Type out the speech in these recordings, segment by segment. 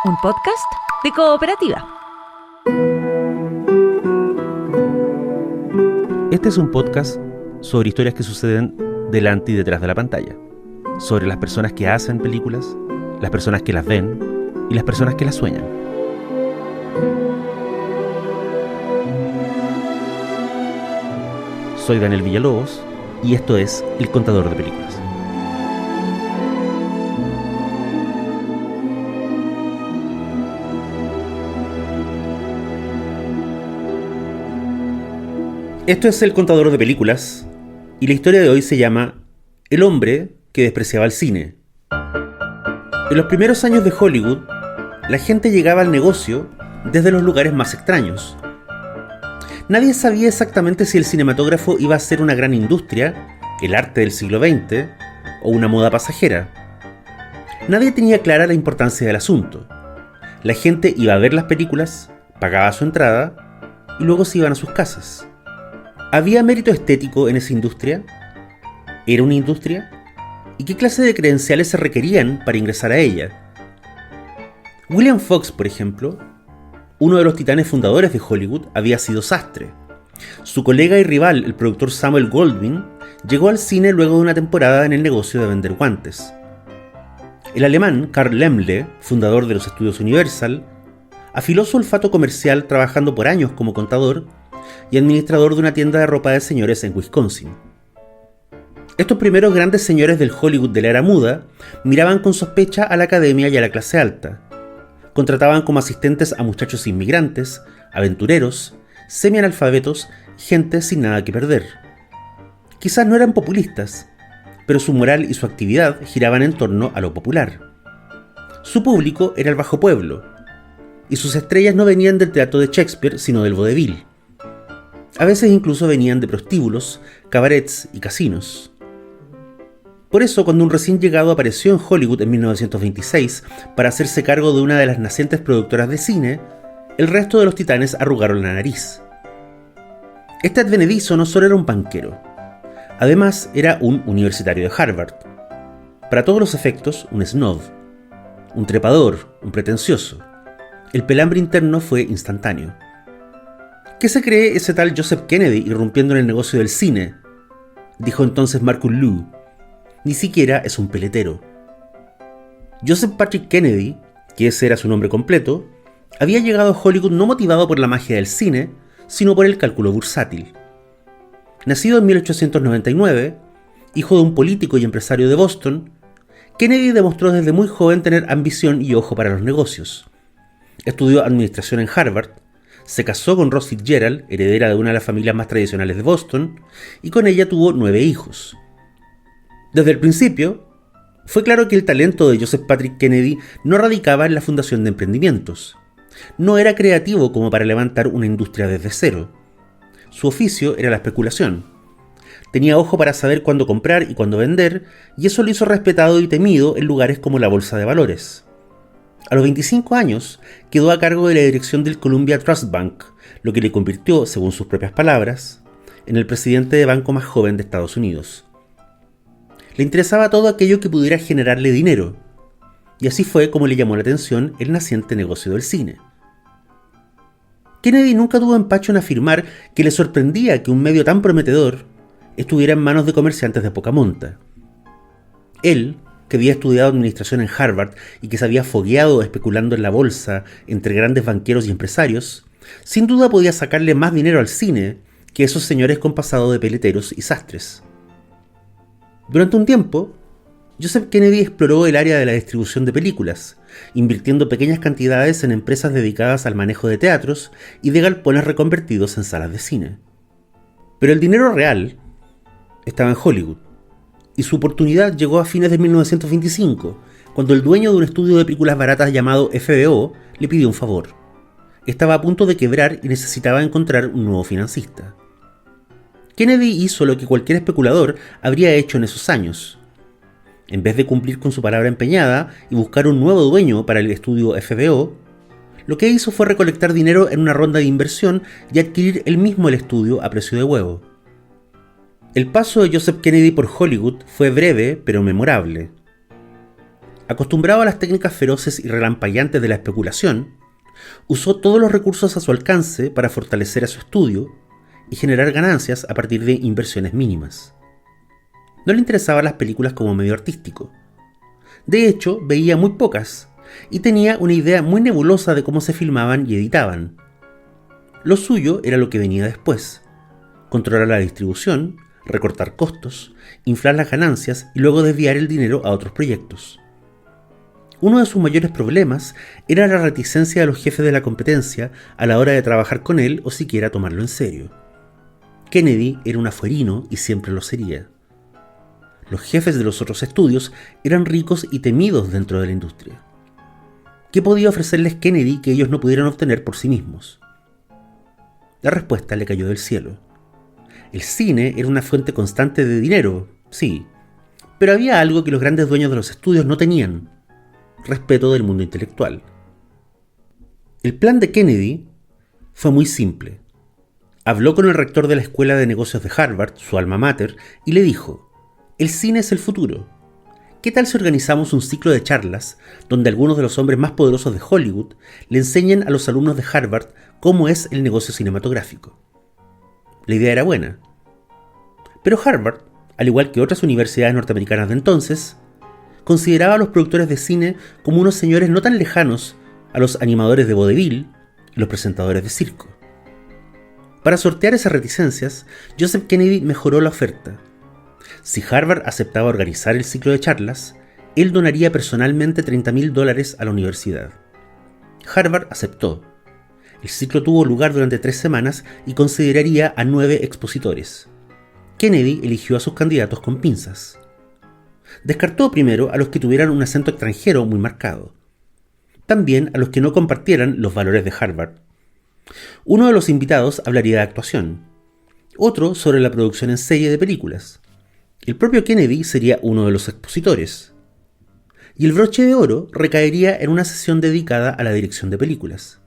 un podcast de Cooperativa. Este es un podcast sobre historias que suceden delante y detrás de la pantalla, sobre las personas que hacen películas, las personas que las ven y las personas que las sueñan. Soy Daniel Villalobos y esto es El Contador de Películas. Esto es El Contador de Películas y la historia de hoy se llama El hombre que despreciaba el cine. En los primeros años de Hollywood, la gente llegaba al negocio desde los lugares más extraños. Nadie sabía exactamente si el cinematógrafo iba a ser una gran industria, el arte del siglo XX o una moda pasajera. Nadie tenía clara la importancia del asunto. La gente iba a ver las películas, pagaba su entrada y luego se iban a sus casas. ¿Había mérito estético en esa industria? ¿Era una industria? ¿Y qué clase de credenciales se requerían para ingresar a ella? William Fox, por ejemplo, uno de los titanes fundadores de Hollywood, había sido sastre. Su colega y rival, el productor Samuel Goldwyn, llegó al cine luego de una temporada en el negocio de vender guantes. El alemán Carl Laemmle, fundador de los estudios Universal, afiló su olfato comercial trabajando por años como contador y administrador de una tienda de ropa de señores en Wisconsin. Estos primeros grandes señores del Hollywood de la era muda miraban con sospecha a la academia y a la clase alta. Contrataban como asistentes a muchachos inmigrantes, aventureros, semianalfabetos y gente sin nada que perder. Quizás no eran populistas, pero su moral y su actividad giraban en torno a lo popular. Su público era el bajo pueblo, y sus estrellas no venían del teatro de Shakespeare, sino del vodevil. A veces incluso venían de prostíbulos, cabarets y casinos. Por eso, cuando un recién llegado apareció en Hollywood en 1926 para hacerse cargo de una de las nacientes productoras de cine, el resto de los titanes arrugaron la nariz. Este advenedizo no solo era un banquero, además era un universitario de Harvard. Para todos los efectos, un snob, un trepador, un pretencioso. El pelambre interno fue instantáneo. ¿Qué se cree ese tal Joseph Kennedy irrumpiendo en el negocio del cine?, dijo entonces Marcus Liu. Ni siquiera es un peletero. Joseph Patrick Kennedy, que ese era su nombre completo, había llegado a Hollywood no motivado por la magia del cine, sino por el cálculo bursátil. Nacido en 1899, hijo de un político y empresario de Boston, Kennedy demostró desde muy joven tener ambición y ojo para los negocios. Estudió administración en Harvard, se casó con Rose Fitzgerald, heredera de una de las familias más tradicionales de Boston, y con ella tuvo 9 hijos. Desde el principio, fue claro que el talento de Joseph Patrick Kennedy no radicaba en la fundación de emprendimientos. No era creativo como para levantar una industria desde cero. Su oficio era la especulación. Tenía ojo para saber cuándo comprar y cuándo vender, y eso lo hizo respetado y temido en lugares como la bolsa de valores. A los 25 años, quedó a cargo de la dirección del Columbia Trust Bank, lo que le convirtió, según sus propias palabras, en el presidente de banco más joven de Estados Unidos. Le interesaba todo aquello que pudiera generarle dinero, y así fue como le llamó la atención el naciente negocio del cine. Kennedy nunca tuvo empacho en afirmar que le sorprendía que un medio tan prometedor estuviera en manos de comerciantes de poca monta. Él, que había estudiado administración en Harvard y que se había fogueado especulando en la bolsa entre grandes banqueros y empresarios, sin duda podía sacarle más dinero al cine que esos señores con pasado de peleteros y sastres. Durante un tiempo, Joseph Kennedy exploró el área de la distribución de películas, invirtiendo pequeñas cantidades en empresas dedicadas al manejo de teatros y de galpones reconvertidos en salas de cine. Pero el dinero real estaba en Hollywood. Y su oportunidad llegó a fines de 1925, cuando el dueño de un estudio de películas baratas llamado FBO le pidió un favor. Estaba a punto de quebrar y necesitaba encontrar un nuevo financista. Kennedy hizo lo que cualquier especulador habría hecho en esos años. En vez de cumplir con su palabra empeñada y buscar un nuevo dueño para el estudio FBO, lo que hizo fue recolectar dinero en una ronda de inversión y adquirir él mismo el estudio a precio de huevo. El paso de Joseph Kennedy por Hollywood fue breve pero memorable. acostumbrado a las técnicas feroces y relampagueantes de la especulación, usó todos los recursos a su alcance para fortalecer a su estudio y generar ganancias a partir de inversiones mínimas. No le interesaban las películas como medio artístico. De hecho, veía muy pocas y tenía una idea muy nebulosa de cómo se filmaban y editaban. Lo suyo era lo que venía después: controlar la distribución, recortar costos, inflar las ganancias y luego desviar el dinero a otros proyectos. Uno de sus mayores problemas era la reticencia de los jefes de la competencia a la hora de trabajar con él o siquiera tomarlo en serio. Kennedy era un afuerino y siempre lo sería. Los jefes de los otros estudios eran ricos y temidos dentro de la industria. ¿Qué podía ofrecerles Kennedy que ellos no pudieran obtener por sí mismos? La respuesta le cayó del cielo. El cine era una fuente constante de dinero, sí, pero había algo que los grandes dueños de los estudios no tenían: respeto del mundo intelectual. El plan de Kennedy fue muy simple. Habló con el rector de la Escuela de Negocios de Harvard, su alma mater, y le dijo: el cine es el futuro. ¿Qué tal si organizamos un ciclo de charlas donde algunos de los hombres más poderosos de Hollywood le enseñen a los alumnos de Harvard cómo es el negocio cinematográfico? La idea era buena. Pero Harvard, al igual que otras universidades norteamericanas de entonces, consideraba a los productores de cine como unos señores no tan lejanos a los animadores de vodevil y los presentadores de circo. Para sortear esas reticencias, Joseph Kennedy mejoró la oferta. Si Harvard aceptaba organizar el ciclo de charlas, él donaría personalmente $30,000 a la universidad. Harvard aceptó. El ciclo tuvo lugar durante 3 semanas y consideraría a 9 expositores. Kennedy eligió a sus candidatos con pinzas. Descartó primero a los que tuvieran un acento extranjero muy marcado. También a los que no compartieran los valores de Harvard. Uno de los invitados hablaría de actuación, otro sobre la producción en serie de películas. El propio Kennedy sería uno de los expositores. Y el broche de oro recaería en una sesión dedicada a la dirección de películas.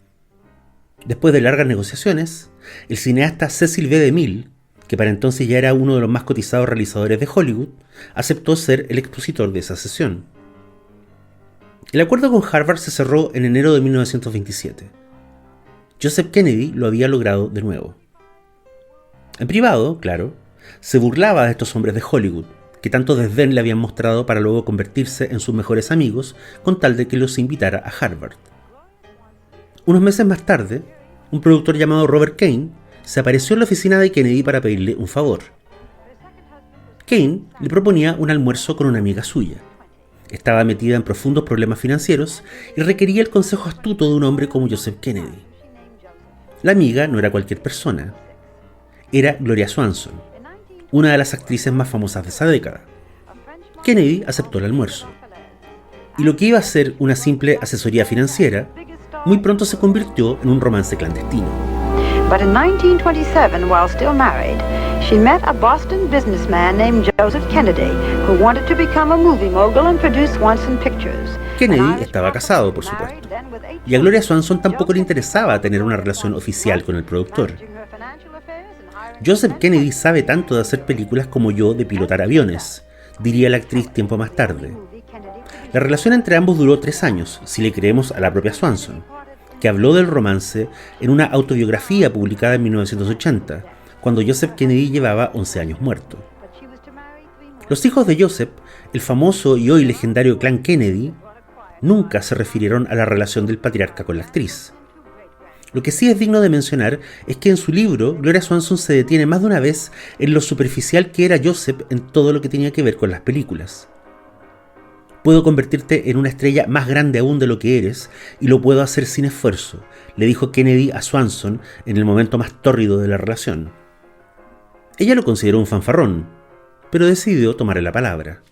Después de largas negociaciones, el cineasta Cecil B. DeMille, que para entonces ya era uno de los más cotizados realizadores de Hollywood, aceptó ser el expositor de esa sesión. El acuerdo con Harvard se cerró en enero de 1927. Joseph Kennedy lo había logrado de nuevo. En privado, claro, se burlaba de estos hombres de Hollywood, que tanto desdén le habían mostrado para luego convertirse en sus mejores amigos con tal de que los invitara a Harvard. Unos meses más tarde, un productor llamado Robert Kane se apareció en la oficina de Kennedy para pedirle un favor. Kane le proponía un almuerzo con una amiga suya. Estaba metida en profundos problemas financieros y requería el consejo astuto de un hombre como Joseph Kennedy. La amiga no era cualquier persona. Era Gloria Swanson, una de las actrices más famosas de esa década. Kennedy aceptó el almuerzo. Y lo que iba a ser una simple asesoría financiera, muy pronto se convirtió en un romance clandestino. But in 1927, while still married, she met a Boston businessman named Joseph Kennedy, who wanted to become a movie mogul and produce Swanson Pictures. Kennedy estaba casado, por supuesto, y a Gloria Swanson tampoco le interesaba tener una relación oficial con el productor. Joseph Kennedy sabe tanto de hacer películas como yo de pilotar aviones, diría la actriz tiempo más tarde. La relación entre ambos duró 3 años, si le creemos a la propia Swanson, que habló del romance en una autobiografía publicada en 1980, cuando Joseph Kennedy llevaba 11 años muerto. Los hijos de Joseph, el famoso y hoy legendario clan Kennedy, nunca se refirieron a la relación del patriarca con la actriz. Lo que sí es digno de mencionar es que en su libro, Gloria Swanson se detiene más de una vez en lo superficial que era Joseph en todo lo que tenía que ver con las películas. Puedo convertirte en una estrella más grande aún de lo que eres, y lo puedo hacer sin esfuerzo, le dijo Kennedy a Swanson en el momento más tórrido de la relación. Ella lo consideró un fanfarrón, pero decidió tomarle la palabra.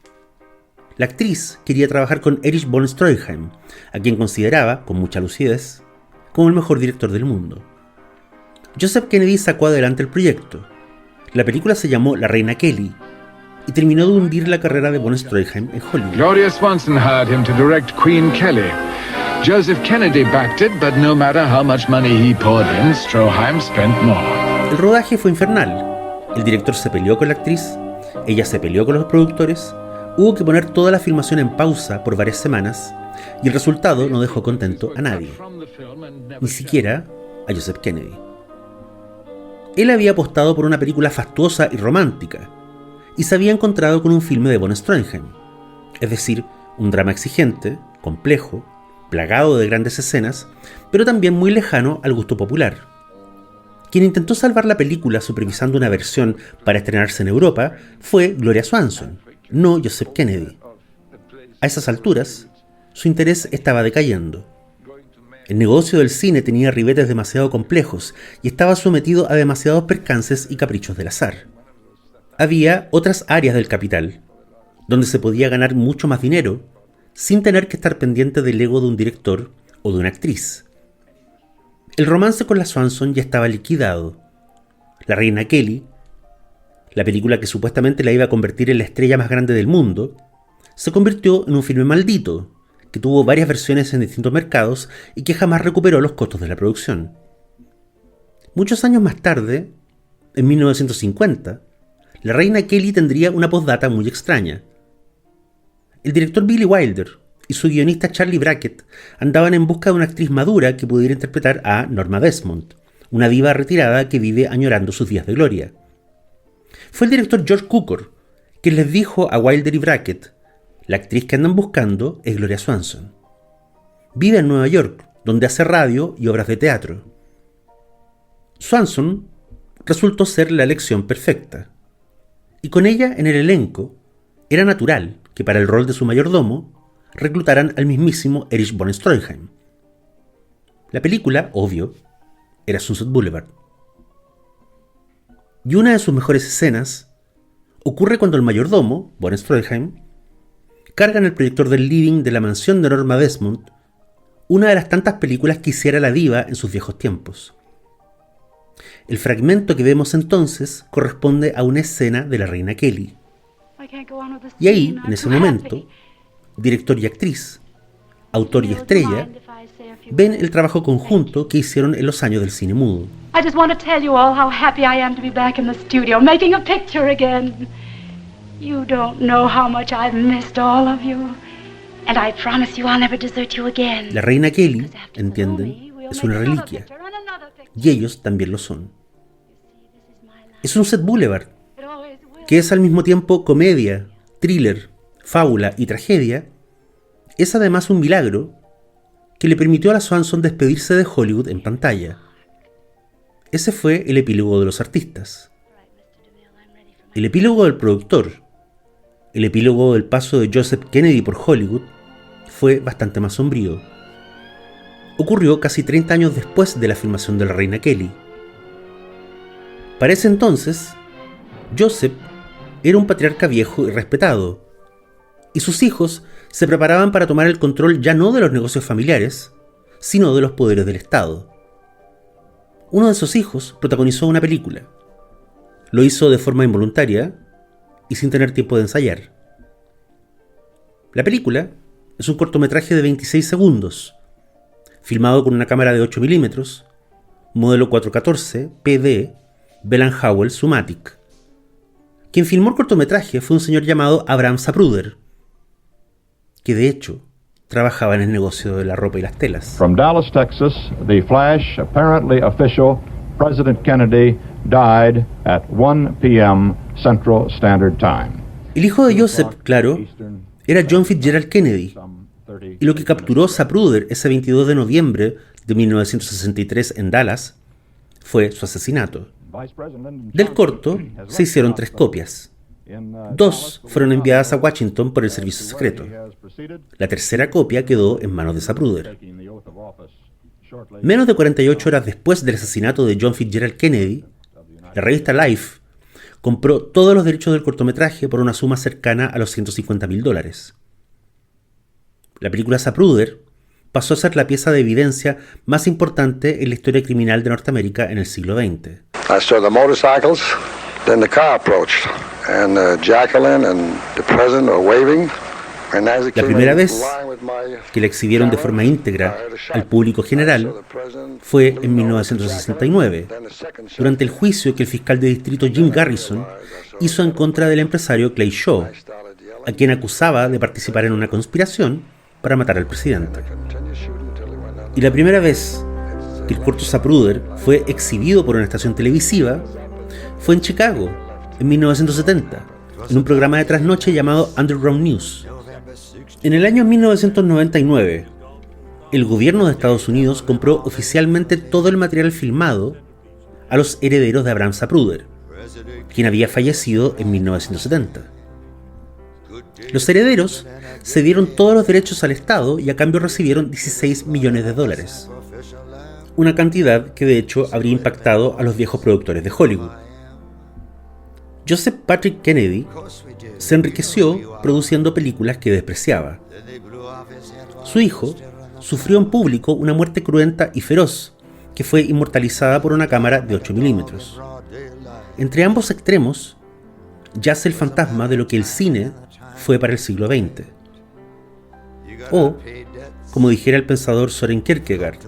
La actriz quería trabajar con Erich von Stroheim, a quien consideraba, con mucha lucidez, como el mejor director del mundo. Joseph Kennedy sacó adelante el proyecto. La película se llamó La Reina Kelly y terminó de hundir la carrera de von Stroheim en Hollywood. Gloria Swanson hired him to direct Queen Kelly. Joseph Kennedy backed it, but no matter how much money he poured in, Stroheim spent more. El rodaje fue infernal. El director se peleó con la actriz, ella se peleó con los productores, Hubo que poner toda la filmación en pausa por varias semanas y el resultado no dejó contento a nadie, ni siquiera a Joseph Kennedy. Él había apostado por una película fastuosa y romántica y se había encontrado con un filme de von Stroheim, es decir, un drama exigente, complejo, plagado de grandes escenas, pero también muy lejano al gusto popular. Quien intentó salvar la película supervisando una versión para estrenarse en Europa fue Gloria Swanson, no Joseph Kennedy. A esas alturas, su interés estaba decayendo. El negocio del cine tenía ribetes demasiado complejos y estaba sometido a demasiados percances y caprichos del azar. Había otras áreas del capital, donde se podía ganar mucho más dinero, sin tener que estar pendiente del ego de un director o de una actriz. El romance con la Swanson ya estaba liquidado. La reina Kelly, la película que supuestamente la iba a convertir en la estrella más grande del mundo, se convirtió en un filme maldito, que tuvo varias versiones en distintos mercados y que jamás recuperó los costos de la producción. Muchos años más tarde, en 1950, la reina Kelly tendría una postdata muy extraña. El director Billy Wilder y su guionista Charlie Brackett andaban en busca de una actriz madura que pudiera interpretar a Norma Desmond, una diva retirada que vive añorando sus días de gloria. Fue el director George Cukor quien les dijo a Wilder y Brackett: la actriz que andan buscando es Gloria Swanson. Vive en Nueva York, donde hace radio y obras de teatro. Swanson resultó ser la elección perfecta, y con ella en el elenco era natural que para el rol de su mayordomo reclutaran al mismísimo Erich von Stroheim. La película, obvio, era Sunset Boulevard. Y una de sus mejores escenas ocurre cuando el mayordomo, von Stroheim, carga en el proyector del living de la mansión de Norma Desmond una de las tantas películas que hiciera la diva en sus viejos tiempos. El fragmento que vemos entonces corresponde a una escena de la reina Kelly. Y ahí, en ese momento, director y actriz, autor y estrella, ven el trabajo conjunto que hicieron en los años del cine mudo. I just want to tell you all how happy I am to be back in the studio, making a picture again. You don't know how much I've missed all of you. And I promise you I'll never desert you again. La reina Kelly, entienden, es una reliquia. Y ellos también lo son. Es Sunset Boulevard, que es al mismo tiempo comedia, thriller, fábula y tragedia. Es además un milagro que le permitió a la Swanson despedirse de Hollywood en pantalla. Ese fue el epílogo de los artistas. El epílogo del productor, el epílogo del paso de Joseph Kennedy por Hollywood, fue bastante más sombrío. Ocurrió casi 30 años después de la filmación de la reina Kelly. Para ese entonces, Joseph era un patriarca viejo y respetado, y sus hijos se preparaban para tomar el control ya no de los negocios familiares, sino de los poderes del Estado. Uno de esos hijos protagonizó una película. Lo hizo de forma involuntaria y sin tener tiempo de ensayar. La película es un cortometraje de 26 segundos, filmado con una cámara de 8 milímetros, modelo 414 PD Bell & Howell Sumatic. Quien filmó el cortometraje fue un señor llamado Abraham Zapruder, que de hecho trabajaba en el negocio de la ropa y las telas. From Dallas, Texas, the flash, apparently official, President Kennedy died at 1 p.m. Central Standard Time. El hijo de Joseph, claro, era John Fitzgerald Kennedy, y lo que capturó Zapruder ese 22 de noviembre de 1963 en Dallas fue su asesinato. Del corto se hicieron 3 copias. 2 fueron enviadas a Washington por el servicio secreto. La tercera copia quedó en manos de Zapruder. Menos de 48 horas después del asesinato de John Fitzgerald Kennedy, la revista Life compró todos los derechos del cortometraje por una suma cercana a los $150,000. La película Zapruder pasó a ser la pieza de evidencia más importante en la historia criminal de Norteamérica en el siglo XX. I saw the motorcycles, then the car approached, and Jacqueline and the president were waving. La primera vez que la exhibieron de forma íntegra al público general fue en 1969, durante el juicio que el fiscal de distrito Jim Garrison hizo en contra del empresario Clay Shaw, a quien acusaba de participar en una conspiración para matar al presidente. Y la primera vez que el corto Zapruder fue exhibido por una estación televisiva fue en Chicago, en 1970, en un programa de trasnoche llamado Underground News. En el año 1999, el gobierno de Estados Unidos compró oficialmente todo el material filmado a los herederos de Abraham Zapruder, quien había fallecido en 1970. Los herederos cedieron todos los derechos al Estado y a cambio recibieron $16 millones, una cantidad que de hecho habría impactado a los viejos productores de Hollywood. Joseph Patrick Kennedy se enriqueció produciendo películas que despreciaba. Su hijo sufrió en público una muerte cruenta y feroz, que fue inmortalizada por una cámara de 8 milímetros. Entre ambos extremos yace el fantasma de lo que el cine fue para el siglo XX. O, como dijera el pensador Søren Kierkegaard,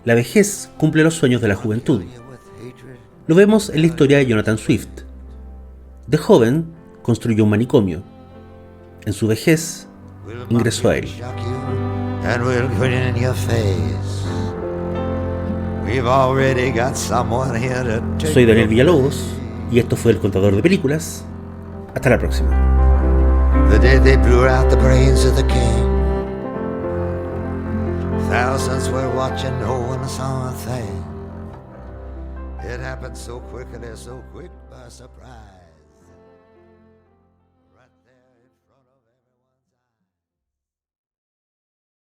la vejez cumple los sueños de la juventud. Lo vemos en la historia de Jonathan Swift. De joven, construyó un manicomio. En su vejez, ingresó a él. Soy Daniel Villalobos y esto fue El Contador de Películas. Hasta la próxima. The day they blew out the brains of the king, thousands were watching, no one saw a thing. It happened so quickly, so quick by surprise.